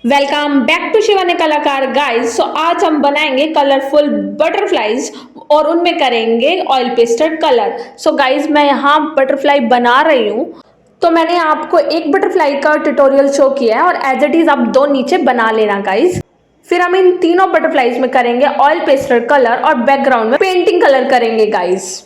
Welcome back to Shivani कलाकार गाइस। सो आज हम बनाएंगे कलरफुल बटरफ्लाईज और उनमें करेंगे oil pasted colour. So guys मैं यहाँ बटरफ्लाई बना रही हूँ। तो मैंने आपको एक बटरफ्लाई का ट्यूटोरियल शो किया है और एज इट इज आप दो नीचे बना लेना गाइस। फिर हम इन तीनों बटरफ्लाईज में करेंगे ऑयल पेस्टेड कलर और बैकग्राउंड में पेंटिंग कलर करेंगे गाइस।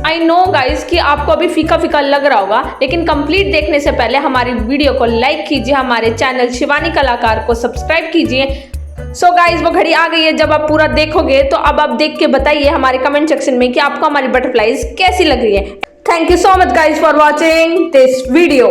आई नो गाइज कि आपको अभी फीका फीका लग रहा होगा, लेकिन कंप्लीट देखने से पहले हमारी वीडियो को लाइक कीजिए, हमारे चैनल शिवानी कलाकार को सब्सक्राइब कीजिए। सो गाइज वो घड़ी आ गई है जब आप पूरा देखोगे, तो अब आप देख के बताइए हमारे कमेंट सेक्शन में कि आपको हमारी बटरफ्लाईज कैसी लग रही है। Thank you so much guys for watching this video.